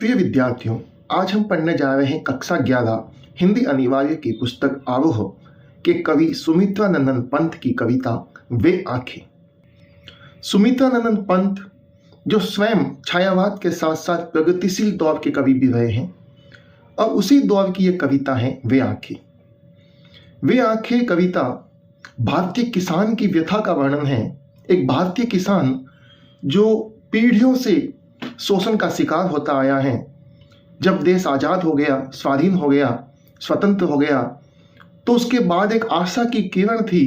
प्रिय विद्यार्थियों, आज हम पढ़ने जा रहे हैं कक्षा 11 हिंदी अनिवार्य की पुस्तक आरोह के कवि सुमित्रानंदन पंत की कविता वे आंखें। सुमित्रानंदन पंत जो स्वयं छायावाद के साथ साथ प्रगतिशील दौर के कवि भी रहे हैं और उसी दौर की यह कविता है वे आंखें। वे आंखें कविता भारतीय किसान की व्यथा का वर्णन है। एक भारतीय किसान जो पीढ़ियों से शोषण का शिकार होता आया है। जब देश आज़ाद हो गया, स्वाधीन हो गया, स्वतंत्र हो गया, तो उसके बाद एक आशा की किरण थी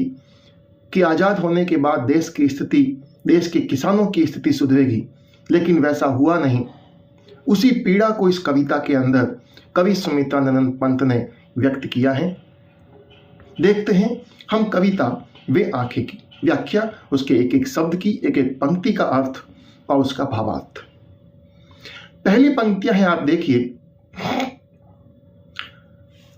कि आज़ाद होने के बाद देश की स्थिति, देश के किसानों की स्थिति सुधरेगी, लेकिन वैसा हुआ नहीं। उसी पीड़ा को इस कविता के अंदर कवि सुमित्रानंदन पंत ने व्यक्त किया है। देखते हैं हम कविता वे आंखें की व्याख्या, उसके एक एक शब्द की, एक एक पंक्ति का अर्थ और उसका भावार्थ। पहली पंक्तियां हैं, आप देखिए।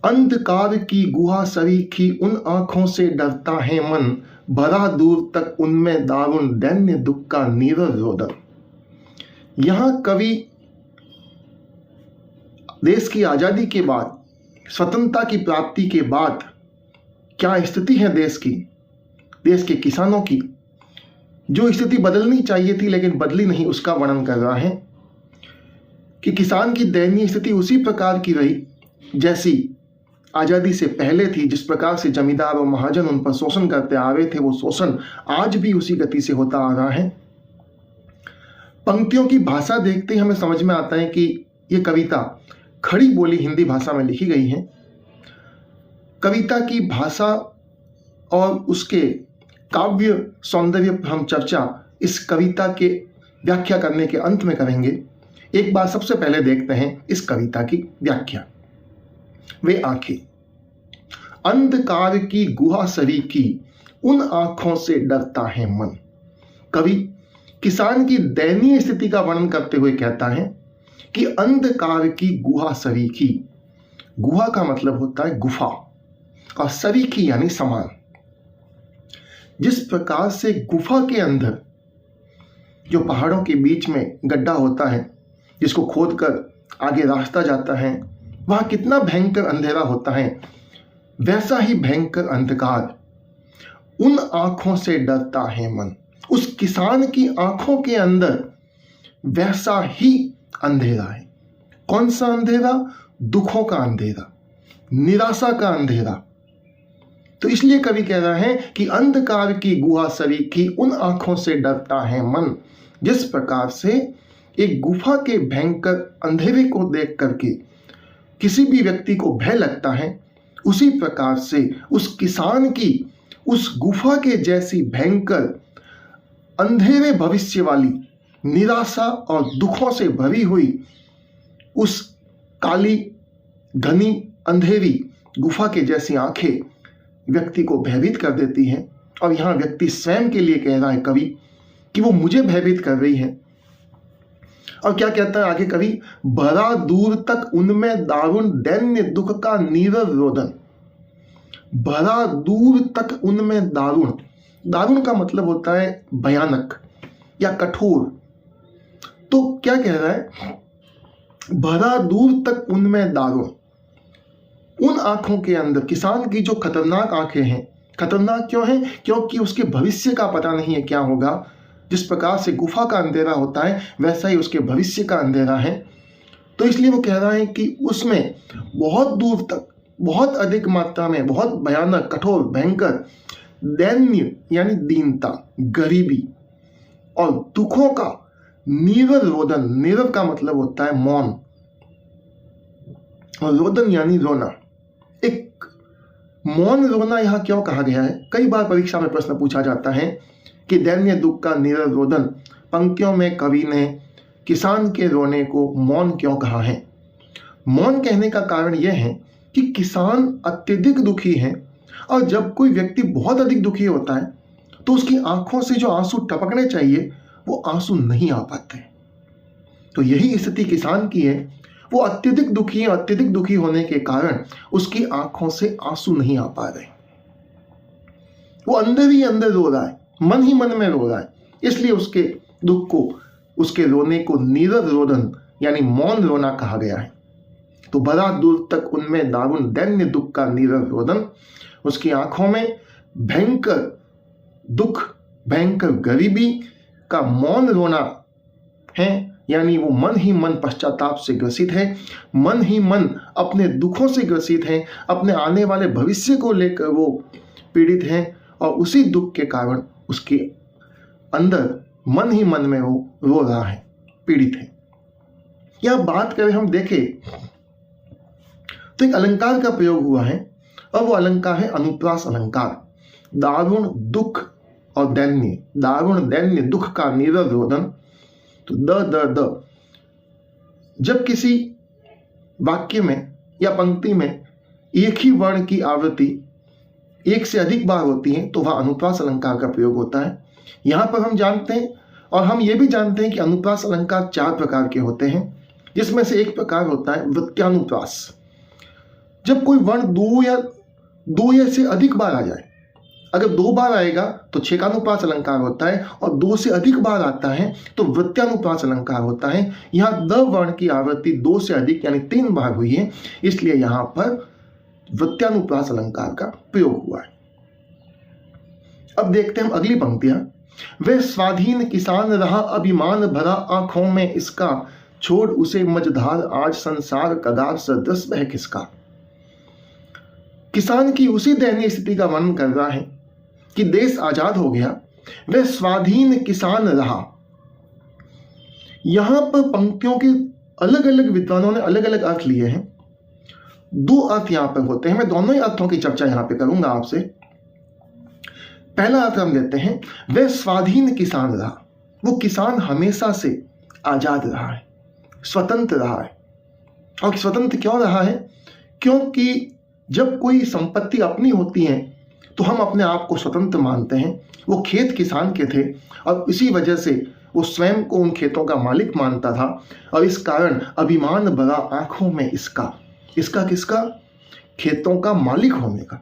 अंधकार की गुहा सरीखी उन आंखों से डरता है मन, बड़ा दूर तक उनमें दारुण दैन्य दुख का नीरव रोदन। यहां कवि देश की आजादी के बाद, स्वतंत्रता की प्राप्ति के बाद क्या स्थिति है देश की, देश के किसानों की, जो स्थिति बदलनी चाहिए थी लेकिन बदली नहीं, उसका वर्णन कर रहा है कि किसान की दयनीय स्थिति उसी प्रकार की रही जैसी आज़ादी से पहले थी। जिस प्रकार से जमींदार और महाजन उन पर शोषण करते आ रहे थे, वो शोषण आज भी उसी गति से होता आ रहा है। पंक्तियों की भाषा देखते ही हमें समझ में आता है कि ये कविता खड़ी बोली हिंदी भाषा में लिखी गई है। कविता की भाषा और उसके काव्य सौंदर्य पर हम चर्चा इस कविता के व्याख्या करने के अंत में करेंगे। एक बार सबसे पहले देखते हैं इस कविता की व्याख्या। वे आंखें। अंधकार की गुहा सरीखी उन आंखों से डरता है मन। कवि किसान की दयनीय स्थिति का वर्णन करते हुए कहता है कि अंधकार की गुहा सरीखी। गुहा का मतलब होता है गुफा और सरीखी यानी समान। जिस प्रकार से गुफा के अंदर जो पहाड़ों के बीच में गड्ढा होता है, जिसको खोदकर आगे रास्ता जाता है, वहां कितना भयंकर अंधेरा होता है, वैसा ही भयंकर अंधकार उन आंखों से डरता है मन। उस किसान की आंखों के अंदर वैसा ही अंधेरा है। कौन सा अंधेरा? दुखों का अंधेरा, निराशा का अंधेरा। तो इसलिए कवि कह रहा है कि अंधकार की गुहा सरीखी उन आंखों से डरता है मन। जिस प्रकार से एक गुफा के भयंकर अंधेरे को देख करके किसी भी व्यक्ति को भय लगता है, उसी प्रकार से उस किसान की उस गुफा के जैसी भयंकर अंधेरे भविष्य वाली, निराशा और दुखों से भरी हुई उस काली घनी अंधेरी गुफा के जैसी आंखें व्यक्ति को भयभीत कर देती हैं। और यहां व्यक्ति स्वयं के लिए कह रहा है कवि कि वो मुझे भयभीत कर रही है। और क्या कहता है आगे कवि? बड़ा दूर तक उनमें दारुण दैन्य दुख का नीरव रोदन। बड़ा दूर तक उनमें दारुण, दारुण का मतलब होता है भयानक या कठोर। तो क्या कह रहा है? बड़ा दूर तक उनमें दारुण। उन आंखों के अंदर, किसान की जो खतरनाक आंखें हैं, खतरनाक क्यों हैं? क्योंकि उसके भविष्य का पता नहीं है क्या होगा। जिस प्रकार से गुफा का अंधेरा होता है, वैसा ही उसके भविष्य का अंधेरा है। तो इसलिए वो कह रहा है कि उसमें बहुत दूर तक, बहुत अधिक मात्रा में, बहुत भयानक, कठोर, भयंकर दैन्य यानी दीनता, गरीबी और दुखों का नीरव रोदन। नीरव का मतलब होता है मौन और रोदन यानी रोना। एक मौन रोना यहां क्यों कहा गया है? कई बार परीक्षा में प्रश्न पूछा जाता है कि दैन्य दुख का नीरव रोदन, पंक्तियों में कवि ने किसान के रोने को मौन क्यों कहा है? मौन कहने का कारण यह है कि किसान अत्यधिक दुखी है, और जब कोई व्यक्ति बहुत अधिक दुखी होता है तो उसकी आंखों से जो आंसू टपकने चाहिए वो आंसू नहीं आ पाते। तो यही स्थिति किसान की है। वो अत्यधिक दुखी है। अत्यधिक दुखी होने के कारण उसकी आंखों से आंसू नहीं आ पा रहे। वो अंदर ही अंदर रो रहा है, मन में रो रहा है। इसलिए उसके दुख को, उसके रोने को नीरव रोदन यानी मौन रोना कहा गया है। तो बड़ा दूर तक उनमें दारुण दैन्य दुख का नीरव रोदन, उसकी आंखों में भयंकर दुख, भयंकर गरीबी का मौन रोना है, यानी वो मन ही मन पश्चाताप से ग्रसित है, मन ही मन अपने दुखों से ग्रसित है, अपने आने वाले भविष्य को लेकर वो पीड़ित हैं और उसी दुख के कारण उसके अंदर मन ही मन में वो रो रहा है, पीड़ित है। यह बात करें हम देखें तो एक अलंकार का प्रयोग हुआ है और वो अलंकार है अनुप्रास अलंकार। दारुण दुख और दैन्य, दारुण दैन्य दुख का नीरव रोदन। तो द जब किसी वाक्य में या पंक्ति में एक ही वर्ण की आवृत्ति एक से अधिक बार होती है तो वह अनुप्रास अलंकार का प्रयोग होता है। यहां पर हम जानते हैं और हम ये भी जानते हैं कि अनुप्रास अलंकार 4 प्रकार के होते हैं, जिसमें से एक प्रकार होता है वृत्त्यानुप्रास। जब कोई वर्ण दो या से अधिक बार आ जाए, अगर 2 बार आएगा तो छेकानुप्रास अलंकार होता है और 2 से अधिक बार आता है तो वृत्त्यानुप्रास अलंकार होता है। यहाँ द वर्ण की आवृत्ति 2 से अधिक यानी 3 बार हुई है, इसलिए यहाँ पर वृत्त्यानुप्रास अलंकार का प्रयोग हुआ है। अब देखते हैं हम अगली पंक्तियां। वे स्वाधीन किसान रहा अभिमान भरा आंखों में इसका, छोड़ उसे मझधार आज संसार कगार सदृश बह किसका। किसान की उसी दयनीय स्थिति का वर्णन कर रहा है कि देश आजाद हो गया, वह स्वाधीन किसान रहा। यहां पर पंक्तियों के अलग अलग विद्वानों ने अलग अलग अर्थ लिए हैं। 2 अर्थ यहां पर होते हैं, मैं दोनों ही अर्थों की चर्चा यहां पे करूंगा आपसे। पहला अर्थ हम लेते हैं, वह स्वाधीन किसान रहा। वो किसान हमेशा से आजाद रहा है, स्वतंत्र रहा है। और स्वतंत्र क्यों रहा है? क्योंकि जब कोई संपत्ति अपनी होती है तो हम अपने आप को स्वतंत्र मानते हैं। वो खेत किसान के थे और इसी वजह से वो स्वयं को उन खेतों का मालिक मानता था और इस कारण अभिमान भरा आंखों में इसका किसका? खेतों का मालिक होने का।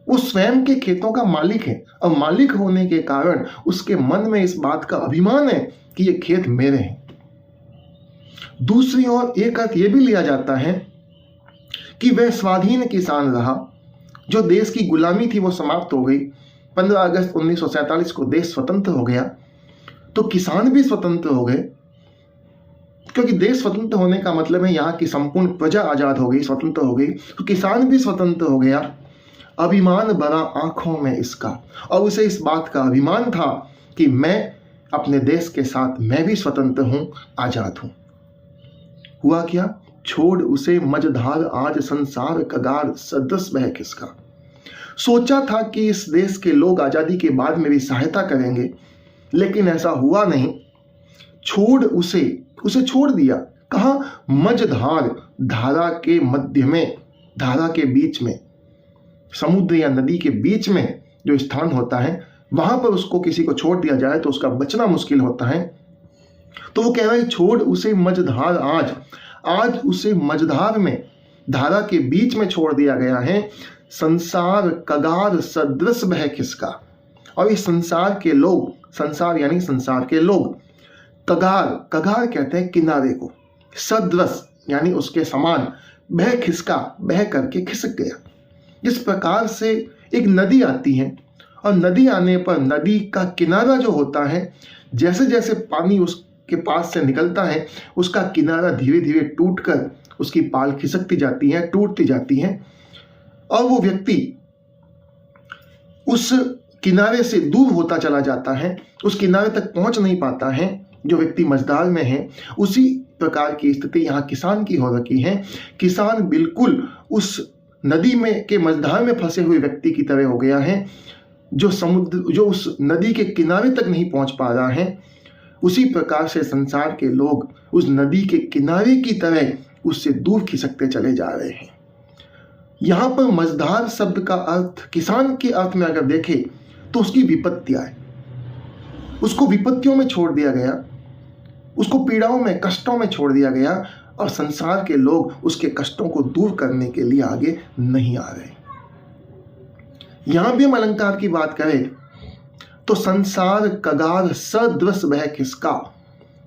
वो स्वयं के खेतों का मालिक है और मालिक होने के कारण उसके मन में इस बात का अभिमान है कि ये खेत मेरे हैं। दूसरी ओर एक अर्थ ये भी लिया जाता है कि वह स्वाधीन किसान रहा। जो देश की गुलामी थी वो समाप्त हो गई। 15 अगस्त 1947 को देश स्वतंत्र हो गया तो किसान भी स्वतंत्र हो गए, क्योंकि देश स्वतंत्र होने का मतलब है यहाँ की संपूर्ण प्रजा आजाद हो गई, स्वतंत्र हो गई, तो किसान भी स्वतंत्र हो गया। अभिमान भरा आंखों में इसका, और उसे इस बात का अभिमान था कि मैं अपने देश के साथ मैं भी स्वतंत्र हूं, आजाद हूं। हुआ क्या? छोड़ उसे मझधार आज संसार कगार सदृश बह किसका। सोचा था कि इस देश के लोग आजादी के बाद मेरी सहायता करेंगे, लेकिन ऐसा हुआ नहीं। छोड़ उसे छोड़ दिया। कहां? मझधार, धारा के मध्य में, धारा के बीच में, समुद्र या नदी के बीच में जो स्थान होता है वहां पर उसको किसी को छोड़ दिया जाए तो उसका बचना मुश्किल होता है। तो वो कह रहा है छोड़ उसे मझधार आज उसे मझधार में, धारा के बीच में छोड़ दिया गया है। संसार कगार सदृश बह किसका। और इस संसार के लोग, संसार यानी संसार के लोग, कगार कहते हैं किनारे को, सदृश यानी उसके समान, बह खिसका, बह करके खिसक गया। जिस प्रकार से एक नदी आती है और नदी आने पर नदी का किनारा जो होता है, जैसे जैसे पानी उसके पास से निकलता है उसका किनारा धीरे धीरे टूटकर उसकी पाल खिसकती जाती है, टूटती जाती है और वो व्यक्ति उस किनारे से दूर होता चला जाता है, उस किनारे तक पहुंच नहीं पाता है जो व्यक्ति मझधार में है। उसी प्रकार की स्थिति यहाँ किसान की हो रखी है। किसान बिल्कुल उस नदी में के मझधार में फंसे हुए व्यक्ति की तरह हो गया है, जो उस नदी के किनारे तक नहीं पहुंच पा रहा है। उसी प्रकार से संसार के लोग उस नदी के किनारे की तरह उससे दूर खिसकते चले जा रहे हैं। यहाँ पर मझधार शब्द का अर्थ किसान के अर्थ में अगर देखें तो उसकी विपत्तियां है, उसको विपत्तियों में छोड़ दिया गया, उसको पीड़ाओं में, कष्टों में छोड़ दिया गया और संसार के लोग उसके कष्टों को दूर करने के लिए आगे नहीं आ रहे। यहां भी हम अलंकार की बात करें तो संसार कगार सदृश बह किसका,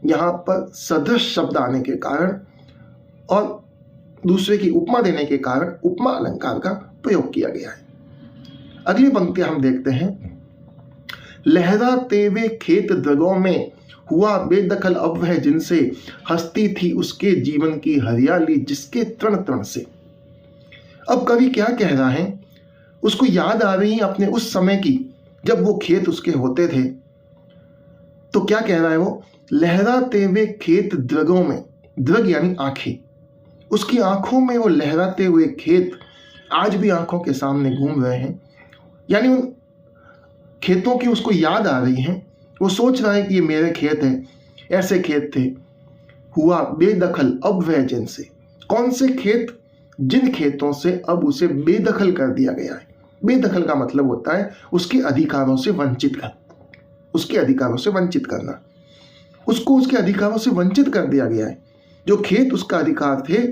यहाँ पर सदृश शब्द आने के कारण और दूसरे की उपमा देने के कारण उपमा अलंकार का प्रयोग किया गया है। अगली पंक्ति हम देखते हैं, लहराते वे खेत द्रगों में हुआ बेदखल अब वह जिनसे हंसती थी उसके जीवन की हरियाली जिसके तृण तृण से। अब कवि क्या कह रहा है, उसको याद आ रही है अपने उस समय की जब वो खेत उसके होते थे। तो क्या कह रहा है वो, लहराते हुए खेत द्रगों में, द्रग यानी आंखें, उसकी आंखों में वो लहराते हुए खेत आज भी आंखों के सामने घूम रहे हैं। यानी उन खेतों की उसको याद आ रही है, वो सोच रहा है कि ये मेरे खेत हैं, ऐसे खेत थे। हुआ बेदखल अब वह जिनसे, कौन से खेत, जिन खेतों से अब उसे बेदखल कर दिया गया है। बेदखल का मतलब होता है उसके अधिकारों से वंचित कर, उसके अधिकारों से वंचित करना। उसको उसके अधिकारों से वंचित कर दिया गया है। जो खेत उसका अधिकार थे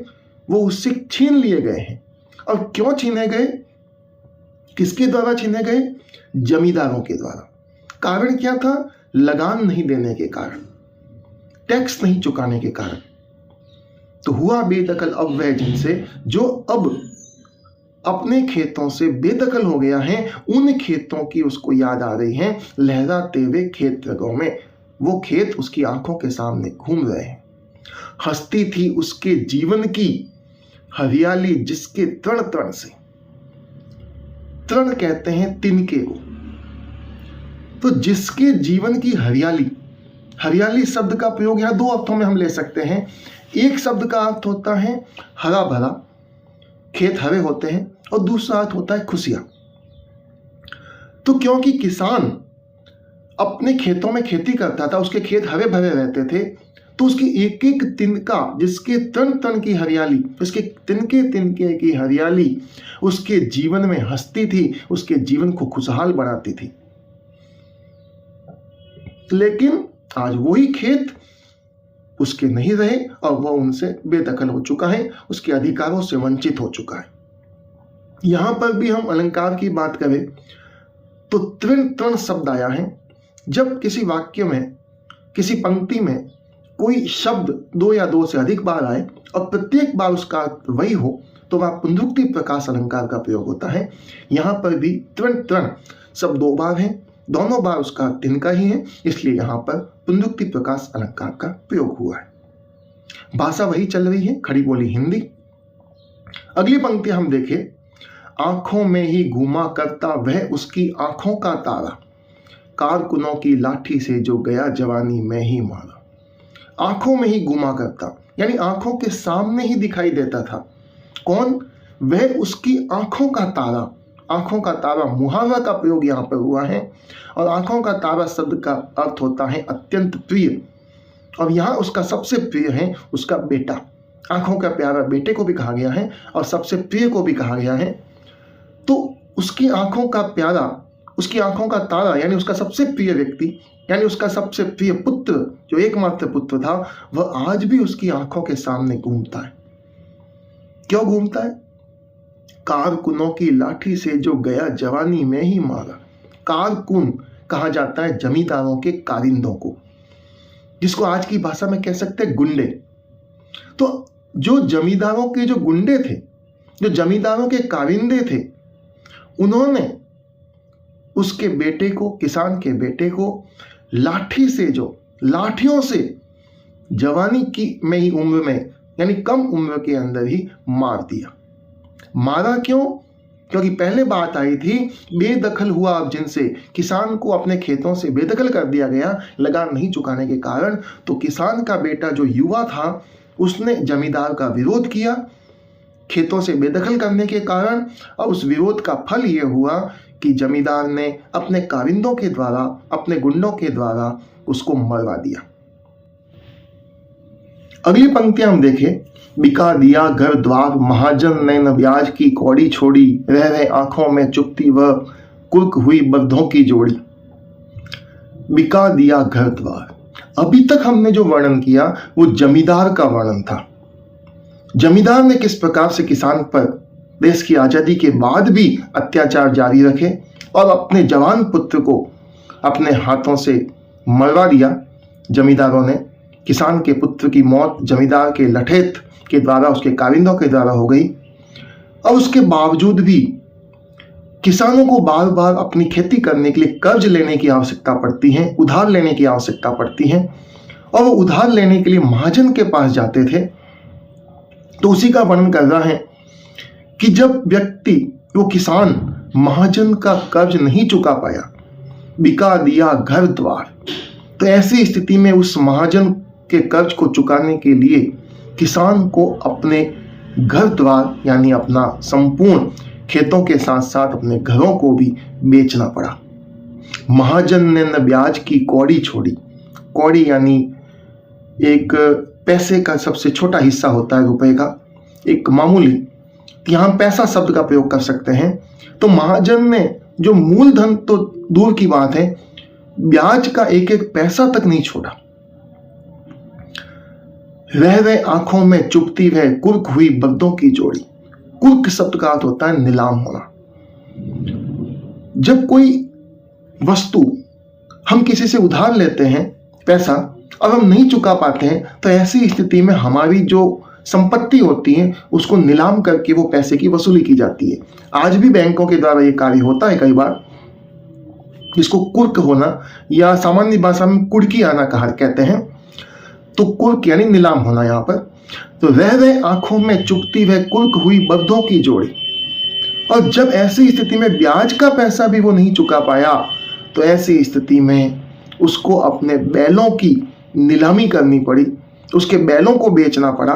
वो उससे छीन लिए गए हैं। और क्यों छीने गए, किसके द्वारा छीने गए, जमींदारों के द्वारा। कारण क्या था, लगान नहीं देने के कारण, टैक्स नहीं चुकाने के कारण। तो हुआ बेदखल अब वह जिनसे, जो अब अपने खेतों से बेदखल हो गया है, उन खेतों की उसको याद आ रही है। लहराते हुए खेत द्रगों में, वो खेत उसकी आंखों के सामने घूम रहे हैं। हंसती थी उसके जीवन की हरियाली जिसके तृण तृण से। तृण कहते हैं तिनके को। तो जिसके जीवन की हरियाली, हरियाली शब्द का प्रयोग यहां दो अर्थों में हम ले सकते हैं। एक शब्द का अर्थ होता है हरा भरा, खेत हरे होते हैं, और दूसरा अर्थ होता है खुशियां। तो क्योंकि किसान अपने खेतों में खेती करता था, उसके खेत हरे भरे रहते थे, तो उसकी एक एक तिनका, जिसके तन तन की हरियाली, उसके तिनके तिनके की हरियाली उसके जीवन में हंसती थी, उसके जीवन को खुशहाल बनाती थी। लेकिन आज वही खेत उसके नहीं रहे और वह उनसे बेदखल हो चुका है, उसके अधिकारों से वंचित हो चुका है। यहां पर भी हम अलंकार की बात करें तो तृण तृण शब्द आया है। जब किसी वाक्य में, किसी पंक्ति में कोई शब्द दो या दो से अधिक बार आए और प्रत्येक बार उसका अर्थ वही हो, तो वह पुनरुक्ति प्रकाश अलंकार का प्रयोग होता है। यहां पर भी तृण तृण शब्द दो बार है, दोनों बार उसका तिनका ही है, इसलिए यहां पर पुनरुक्ति प्रकाश अलंकार का प्रयोग हुआ है। भाषा वही चल रही है, खड़ी बोली हिंदी। अगली पंक्ति हम देखें, आंखों में ही घूमा करता वह उसकी आंखों का तारा, कारकुनों की लाठी से जो गया जवानी में ही मारा। आंखों में ही घूमा करता, यानी आंखों के सामने ही दिखाई देता था। कौन, वह उसकी आंखों का तारा। आंखों का तारा मुहावरा का प्रयोग यहां पर हुआ है, और आंखों का तारा शब्द का अर्थ होता है अत्यंत प्रिय, और यहां उसका सबसे प्रिय है उसका बेटा। आंखों का प्यारा बेटे को भी कहा गया है और सबसे प्रिय को भी कहा गया है। तो उसकी आंखों का प्यारा, उसकी आंखों का तारा, यानी उसका सबसे प्रिय व्यक्ति, यानी उसका सबसे प्रिय पुत्र, जो एकमात्र पुत्र था, वह आज भी उसकी आंखों के सामने घूमता है। क्यों घूमता है, कारकुनों की लाठी से जो गया जवानी में ही मारा। कारकुन कहा जाता है जमींदारों के कारिंदों को, जिसको आज की भाषा में कह सकते हैं गुंडे। तो जो जमींदारों के जो गुंडे थे, जो जमींदारों के कारिंदे थे, उन्होंने उसके बेटे को, किसान के बेटे को लाठी से, जो लाठियों से जवानी की में ही उम्र में, यानी कम उम्र के अंदर ही मार दिया। मारा क्यों, क्योंकि पहले बात आई थी बेदखल हुआ अब जिनसे, किसान को अपने खेतों से बेदखल कर दिया गया लगान नहीं चुकाने के कारण। तो किसान का बेटा जो युवा था, उसने जमींदार का विरोध किया खेतों से बेदखल करने के कारण, और उस विरोध का फल ये हुआ कि जमींदार ने अपने कारिंदों के द्वारा, अपने गुंडों के द्वारा उसको मरवा दिया। अगली पंक्ति हम देखें, बिका दिया घर द्वार महाजन ने न ब्याज की कौड़ी छोड़ी, रह रहे आंखों में चुपती वह कुर्क हुई बर्धों की जोड़ी। बिका दिया घर द्वार, अभी तक हमने जो वर्णन किया वो जमींदार का वर्णन था। जमींदार ने किस प्रकार से किसान पर देश की आजादी के बाद भी अत्याचार जारी रखे और अपने जवान पुत्र को अपने हाथों से मरवा दिया जमींदारों ने, किसान के पुत्र की मौत जमींदार के लठेत के द्वारा, उसके कारिंदों के द्वारा हो गई। और उसके बावजूद भी किसानों को बार बार अपनी खेती करने के लिए कर्ज लेने की आवश्यकता पड़ती है, उधार लेने की आवश्यकता पड़ती है। और वो उधार लेने के लिए महाजन के पास जाते थे। तो उसी का वर्णन कर रहा है कि जब व्यक्ति, वो किसान महाजन का कर्ज नहीं चुका पाया, बिका दिया घर द्वार, तो ऐसी स्थिति में उस महाजन के कर्ज को चुकाने के लिए किसान को अपने घर द्वार यानी अपना संपूर्ण खेतों के साथ साथ अपने घरों को भी बेचना पड़ा। महाजन ने न ब्याज की कौड़ी छोड़ी। कौड़ी यानी एक पैसे का सबसे छोटा हिस्सा होता है, रुपए का एक मामूली, यहाँ पैसा शब्द का प्रयोग कर सकते हैं। तो महाजन ने जो मूलधन तो दूर की बात है, ब्याज का एक एक पैसा तक नहीं छोड़ा। रह आंखों में चुभती वह कुर्क हुई बद्दों की जोड़ी। कुर्क शब्द का अर्थ होता है नीलाम होना। जब कोई वस्तु हम किसी से उधार लेते हैं पैसा और हम नहीं चुका पाते हैं, तो ऐसी स्थिति में हमारी जो संपत्ति होती है उसको नीलाम करके वो पैसे की वसूली की जाती है। आज भी बैंकों के द्वारा ये कार्य होता है कई बार, जिसको कुर्क होना या सामान्य भाषा में कुर्की आना कहते हैं। तो कुर्क यानी नीलाम होना यहाँ पर। तो रह आंखों में चुभती वह कुर्क हुई बद्दों की जोड़ी। और जब ऐसी स्थिति में ब्याज का पैसा भी वो नहीं चुका पाया, तो ऐसी स्थिति में उसको अपने बैलों की नीलामी करनी पड़ी, उसके बैलों को बेचना पड़ा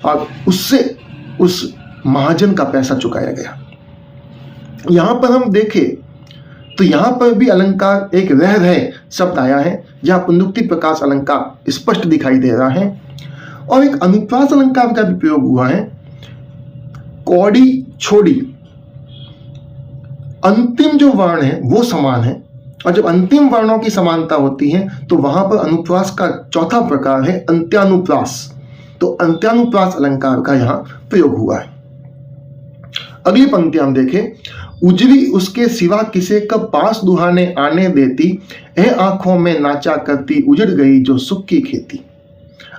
और उससे उस महाजन का पैसा चुकाया गया। यहां पर हम देखें तो यहां पर भी अलंकार एक रह शब्द आया है, जहां पुनरुक्ति प्रकाश अलंकार स्पष्ट दिखाई दे रहा है। और एक अनुप्रास अलंकार का भी प्रयोग हुआ है, कौड़ी छोड़ी। अंतिम जो वर्ण है वो समान है, और जब अंतिम वर्णों की समानता होती है तो वहां पर अनुप्रास का चौथा प्रकार है अंत्यानुप्रास। तो अंत्यानुप्रास अलंकार का यहां प्रयोग हुआ है। अगली पंक्ति हम देखें, उजरी उसके सिवा किसे कब पास दुहाने आने देती, ए आंखों में नाचा करती उजड़ गई जो सुख की खेती।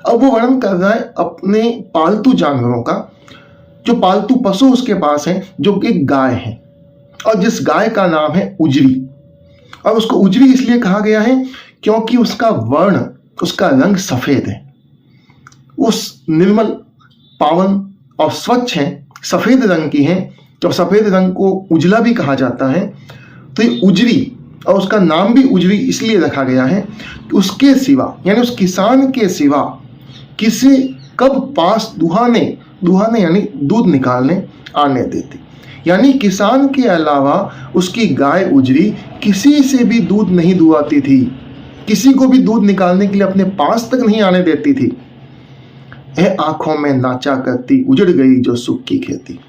अब वो वर्णन कर रहा है अपने पालतू जानवरों का, जो पालतू पशु उसके पास है, जो कि गाय है, और जिस गाय का नाम है उजरी। और उसको उजरी इसलिए कहा गया है क्योंकि उसका वर्ण, उसका रंग सफेद है। उस निर्मल, पावन और स्वच्छ है, सफेद रंग की है। तो सफेद रंग को उजला भी कहा जाता है। तो ये उजरी, और उसका नाम भी उजरी इसलिए रखा गया है कि उसके सिवा यानी उस किसान के सिवा किसे कब पास दुहाने यानी दूध निकालने आने देती। यानी किसान के अलावा उसकी गाय उजरी किसी से भी दूध नहीं दुहाती थी, किसी को भी दूध निकालने के लिए अपने पास तक नहीं आने देती थी। ए आंखों में नाचा करती उजड़ गई जो सुख की खेती।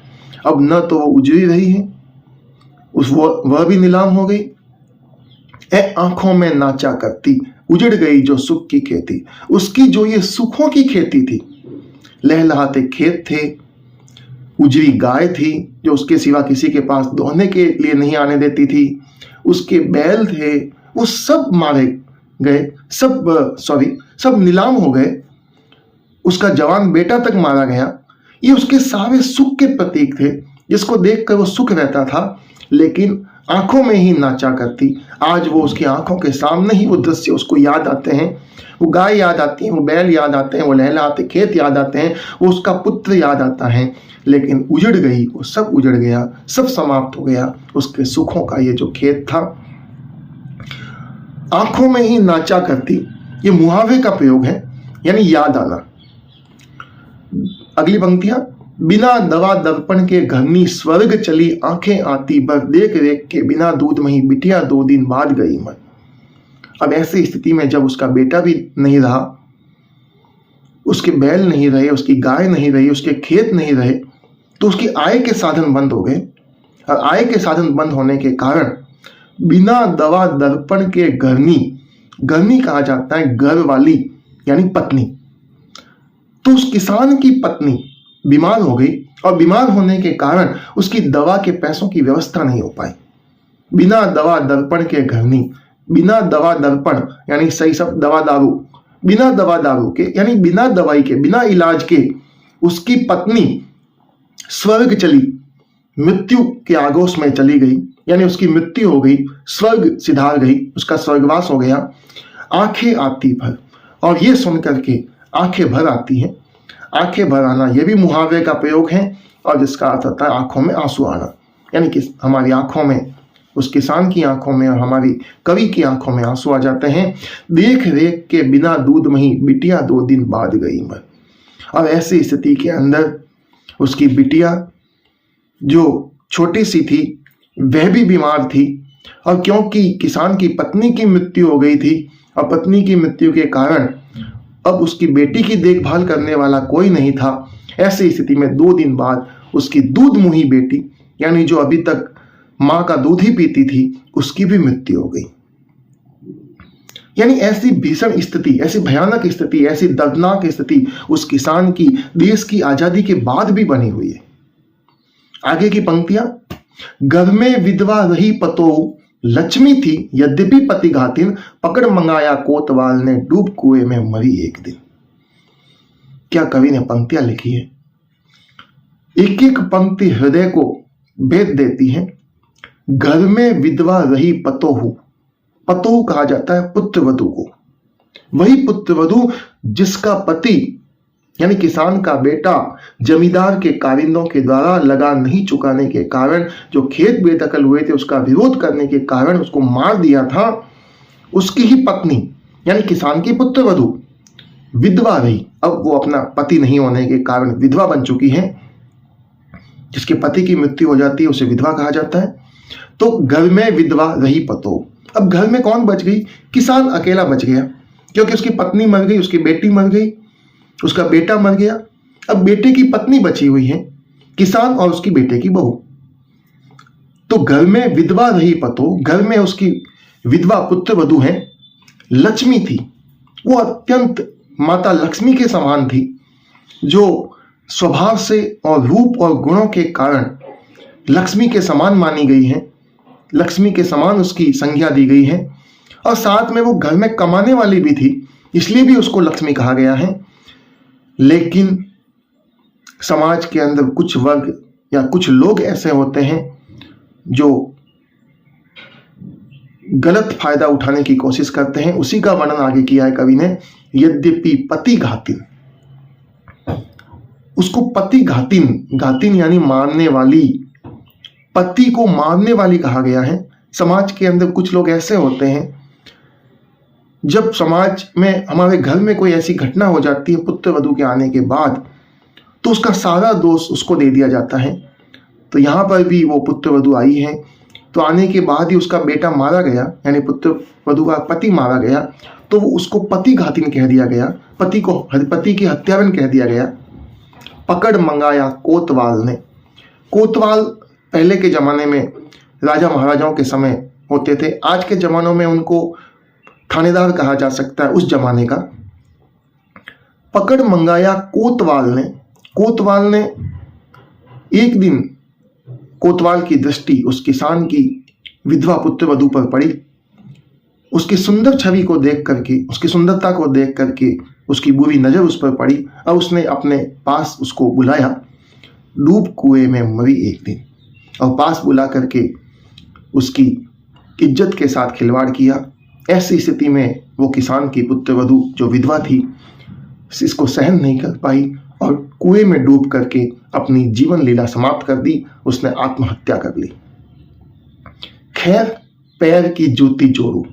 अब न तो वो उजड़ी रही है, वह भी नीलाम हो गई। ए आंखों में नाचा करती उजड़ गई जो सुख की खेती। उसकी जो ये सुखों की खेती थी, लहलहाते खेत थे, उजड़ी गाय थी जो उसके सिवा किसी के पास दोहने के लिए नहीं आने देती थी, उसके बैल थे, वो सब मारे गए, सब नीलाम हो गए। उसका जवान बेटा तक मारा गया। ये उसके सारे सुख के प्रतीक थे, जिसको देखकर वो सुख रहता था, लेकिन आंखों में ही नाचा करती। आज वो उसकी आंखों के सामने ही वो दृश्य उसको याद आते हैं। वो गाय याद आती है, वो बैल याद आते हैं, वो लहलहाते खेत याद आते हैं, वो उसका पुत्र याद आता है। लेकिन उजड़ गई, वो सब उजड़ गया, सब समाप्त हो गया। उसके सुखों का ये जो खेत था, आंखों में ही नाचा करती, ये मुहावरे का प्रयोग है, यानी याद आना। अगली पंक्तियां, बिना दवा दर्पण के घरनी स्वर्ग चली आंखें आती बर, देख रेख के बिना दूध मही बिटिया 2 दिन बाद गई मन। अब ऐसी स्थिति में जब उसका बेटा भी नहीं रहा, उसके बैल नहीं रहे, उसकी गाय नहीं रही, उसके खेत नहीं रहे, तो उसकी आय के साधन बंद हो गए। और आय के साधन बंद होने के कारण बिना दवा दर्पण के घरनी कहा जाता है घर वाली यानी पत्नी। तो उस किसान की पत्नी बीमार हो गई, और बीमार होने के कारण उसकी दवा के पैसों की व्यवस्था नहीं हो पाई। बिना दवा दर्पण के घरनी, बिना दवा दर्पण यानी सही सब दवा दारू, बिना दवा दारू के, यानी बिना दवाई के, बिना इलाज के उसकी पत्नी स्वर्ग चली, मृत्यु के आगोश में चली गई, यानी उसकी मृत्यु हो गई, स्वर्ग सिधार गई, उसका स्वर्गवास हो गया। आंखें आती भर, और ये सुन करके आंखें भर आती हैं। आंखें भर आना ये भी मुहावरे का प्रयोग है, और जिसका अर्थ होता है आंखों में आंसू आना, यानी कि हमारी आंखों में, उस किसान की आंखों में और हमारी कवि की आंखों में आंसू आ जाते हैं। देख रेख के बिना दूध मही, बिटिया 2 दिन बाद गई मर। और ऐसी स्थिति के अंदर उसकी बिटिया जो छोटी सी थी वह भी बीमार थी, और क्योंकि किसान की पत्नी की मृत्यु हो गई थी, और पत्नी की मृत्यु के कारण अब उसकी बेटी की देखभाल करने वाला कोई नहीं था। ऐसी स्थिति में 2 दिन बाद उसकी दूध मुही बेटी, यानी जो अभी तक मां का दूध ही पीती थी, उसकी भी मृत्यु हो गई। यानी ऐसी भीषण स्थिति, ऐसी भयानक स्थिति, ऐसी दर्दनाक स्थिति उस किसान की देश की आजादी के बाद भी बनी हुई है। आगे की पंक्तियां, घर में विधवा रही पतोहू, लक्ष्मी थी यद्यपि पति घातिन, पकड़ मंगाया कोतवाल ने, डूब कुएं में मरी एक दिन। क्या कवि ने पंक्तियां लिखी है। एक एक पंक्ति हृदय को भेद देती है। घर में विधवा रही पतोहू, पतोहू कहा जाता है पुत्रवधू को, वही पुत्रवधू जिसका पति यानी किसान का बेटा जमींदार के कारिंदों के द्वारा लगान नहीं चुकाने के कारण, जो खेत बेदखल हुए थे उसका विरोध करने के कारण उसको मार दिया था, उसकी ही पत्नी यानी किसान की पुत्रवधू विधवा रही। अब वो अपना पति नहीं होने के कारण विधवा बन चुकी है। जिसके पति की मृत्यु हो जाती है उसे विधवा कहा जाता है। तो घर में विधवा रही पतो, अब घर में कौन बच गई? किसान अकेला बच गया, क्योंकि उसकी पत्नी मर गई, उसकी बेटी मर गई, उसका बेटा मर गया। अब बेटे की पत्नी बची हुई है, किसान और उसकी बेटे की बहू। तो घर में विधवा रही पतो, घर में उसकी विधवा पुत्र वधू है, लक्ष्मी थी। वो अत्यंत माता लक्ष्मी के समान थी, जो स्वभाव से और रूप और गुणों के कारण लक्ष्मी के समान मानी गई है, लक्ष्मी के समान उसकी संज्ञा दी गई है। और साथ में वो घर में कमाने वाली भी थी, इसलिए भी उसको लक्ष्मी कहा गया है। लेकिन समाज के अंदर कुछ वर्ग या कुछ लोग ऐसे होते हैं जो गलत फायदा उठाने की कोशिश करते हैं। उसी का वर्णन आगे किया है कवि ने। यद्यपि पति घातिन, उसको पति घातिन, घातिन यानी मारने वाली, पति को मारने वाली कहा गया है। समाज के अंदर कुछ लोग ऐसे होते हैं, जब समाज में हमारे घर में कोई ऐसी घटना हो जाती है पुत्र वधू के आने के बाद, तो उसका सारा दोष उसको दे दिया जाता है। तो यहाँ पर भी वो पुत्र वधू आई है, तो आने के बाद ही उसका बेटा मारा गया, यानी पुत्र वधू का पति मारा गया, तो वो उसको पति घातिन कह दिया गया, पति की हत्यावन कह दिया गया। पकड़ मंगाया कोतवाल ने। कोतवाल पहले के जमाने में राजा महाराजाओं के समय होते थे, आज के जमानों में उनको थानेदार कहा जा सकता है, उस जमाने का। पकड़ मंगाया कोतवाल ने। कोतवाल ने एक दिन कोतवाल की दृष्टि उस किसान की विधवा पुत्र वधू पर पड़ी। उसकी सुंदर छवि को देख करके, उसकी सुंदरता को देख करके उसकी बुरी नजर उस पर पड़ी और उसने अपने पास उसको बुलाया। डूब कुएं में मरी एक दिन, और पास बुला करके उसकी इज्जत के साथ खिलवाड़ किया। ऐसी स्थिति में वो किसान की पुत्र वधू जो विधवा थी, इसको सहन नहीं कर पाई और कुएं में डूब करके अपनी जीवन लीला समाप्त कर दी। उसने आत्महत्या कर ली। खैर पैर की जूती जोड़ू,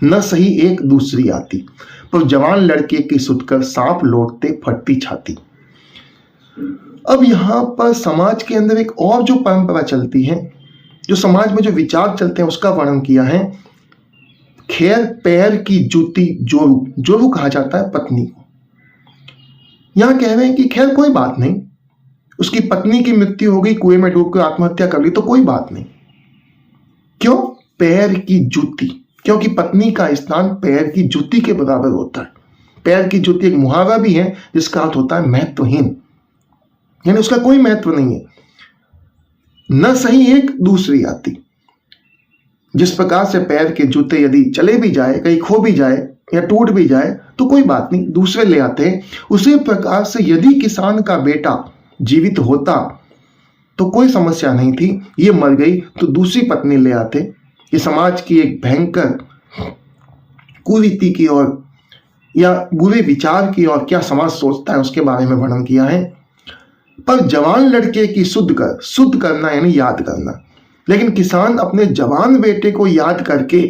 न सही एक दूसरी आती, पर जवान लड़के की सुतकर सांप लौटते फटती छाती। अब यहां पर समाज के अंदर एक और जो परंपरा चलती है, जो समाज में जो विचार चलते हैं, उसका वर्णन किया है। खैर पैर की जूती जोड़ू, जोड़ू कहा जाता है पत्नी को। यहां कह रहे हैं कि खैर कोई बात नहीं, उसकी पत्नी की मृत्यु हो गई, कुएं में डूबकर आत्महत्या कर ली, तो कोई बात नहीं। क्यों? पैर की जूती, क्योंकि पत्नी का स्थान पैर की जूती के बराबर होता है। पैर की जूती एक मुहावरा भी है जिसका अर्थ होता है महत्वहीन, यानी उसका कोई महत्व नहीं है। न सही एक दूसरी आती, जिस प्रकार से पैर के जूते यदि चले भी जाए, कहीं खो भी जाए, या टूट भी जाए तो कोई बात नहीं, दूसरे ले आते हैं। उसी प्रकार से यदि किसान का बेटा जीवित होता तो कोई समस्या नहीं थी, ये मर गई तो दूसरी पत्नी ले आते। ये समाज की एक भयंकर कुरीति की ओर या बुरे विचार की ओर क्या समाज सोचता है उसके बारे में वर्णन किया है। पर जवान लड़के की शुद्ध करना यानी याद करना, लेकिन किसान अपने जवान बेटे को याद करके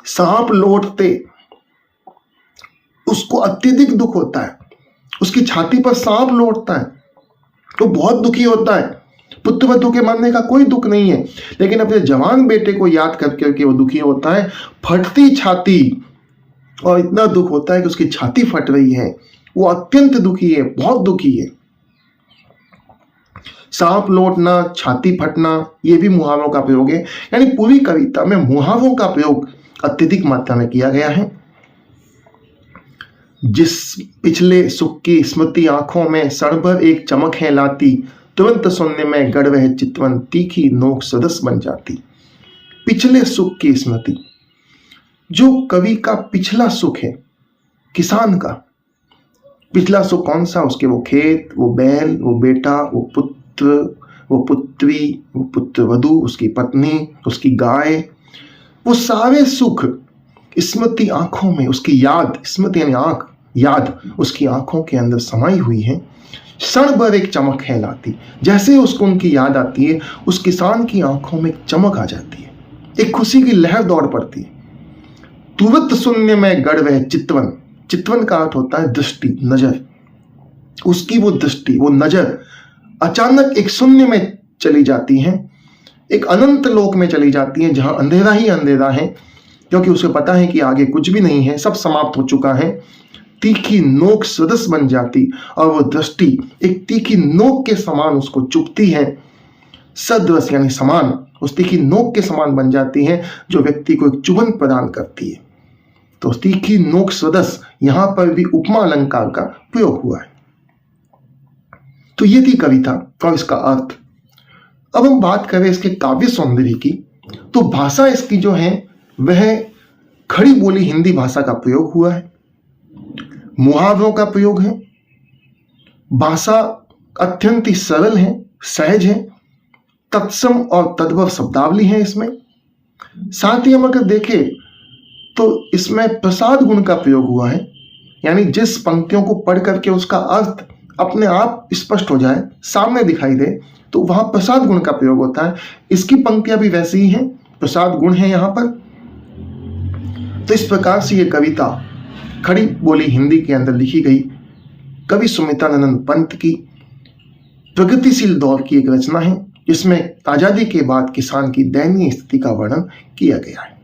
सांप लौटते उसको अत्यधिक दुख होता है। उसकी छाती पर सांप लौटता है तो बहुत दुखी होता है। पुत्रवधू के मरने का कोई दुख नहीं है, लेकिन अपने जवान बेटे को याद करके वो दुखी होता है। फटती छाती, और इतना दुख होता है कि उसकी छाती फट रही है, वो अत्यंत दुखी है, बहुत दुखी है। सांप लौटना, छाती फटना, ये भी मुहावरों का प्रयोग है। यानी पूरी कविता में मुहावरों का प्रयोग अत्यधिक मात्रा में किया गया है। जिस पिछले सुख की स्मृति आंखों में क्षण भर एक चमक है लाती, तुरंत सुनने में गढ़ वह चितवन तीखी नोक सदस्य बन जाती। पिछले सुख की स्मृति, जो कवि का पिछला सुख है, किसान का पिछला सुख कौन सा? उसके वो खेत, वो बैल, वो बेटा, वो पुत्र, वो पुत्री, वो पुत्रवधू, उसकी पत्नी, उसकी गाय, वो सारे सुख स्मृति आंखों में, उसकी याद, स्मृति यानी आंख, याद उसकी आंखों के अंदर समाई हुई है। क्षण भर एक चमक है लाती, जैसे उसको उनकी याद आती है, उस किसान की आंखों में एक चमक आ जाती है, एक खुशी की लहर दौड़ पड़ती है। तुरंत शून्य में गढ़ वह चितवन, चितवन का अर्थ होता है दृष्टि, नजर। उसकी वो दृष्टि, वो नजर अचानक एक शून्य में चली जाती है, एक अनंत लोक में चली जाती है, जहां अंधेरा ही अंधेरा है, क्योंकि उसे पता है कि आगे कुछ भी नहीं है, सब समाप्त हो चुका है। तीखी नोक सदस्य बन जाती, और वो दृष्टि एक तीखी नोक के समान उसको चुभती है। सदृश यानी समान, उस तीखी नोक के समान बन जाती है, जो व्यक्ति को एक चुभन प्रदान करती है। तो तीखी नोक सदस्य, यहां पर भी उपमा अलंकार का प्रयोग हुआ है। तो ये थी कविता और इसका अर्थ। अब हम बात करें इसके काव्य सौंदर्य की, तो भाषा इसकी जो है वह खड़ी बोली हिंदी भाषा का प्रयोग हुआ है, मुहावरों का प्रयोग है, भाषा अत्यंत ही सरल है, सहज है, तत्सम और तद्भव शब्दावली है इसमें। साथ ही हम अगर देखें तो इसमें प्रसाद गुण का प्रयोग हुआ है, यानी जिस पंक्तियों को पढ़ करके उसका अर्थ अपने आप स्पष्ट हो जाए, सामने दिखाई दे, तो वहां प्रसाद गुण का प्रयोग होता है। इसकी पंक्तियां भी वैसी ही हैं, प्रसाद गुण है यहां पर। तो इस प्रकार से ये कविता खड़ी बोली हिंदी के अंदर लिखी गई कवि सुमित्रानंद पंत की प्रगतिशील दौर की एक रचना है, जिसमें आजादी के बाद किसान की दयनीय स्थिति का वर्णन किया गया है।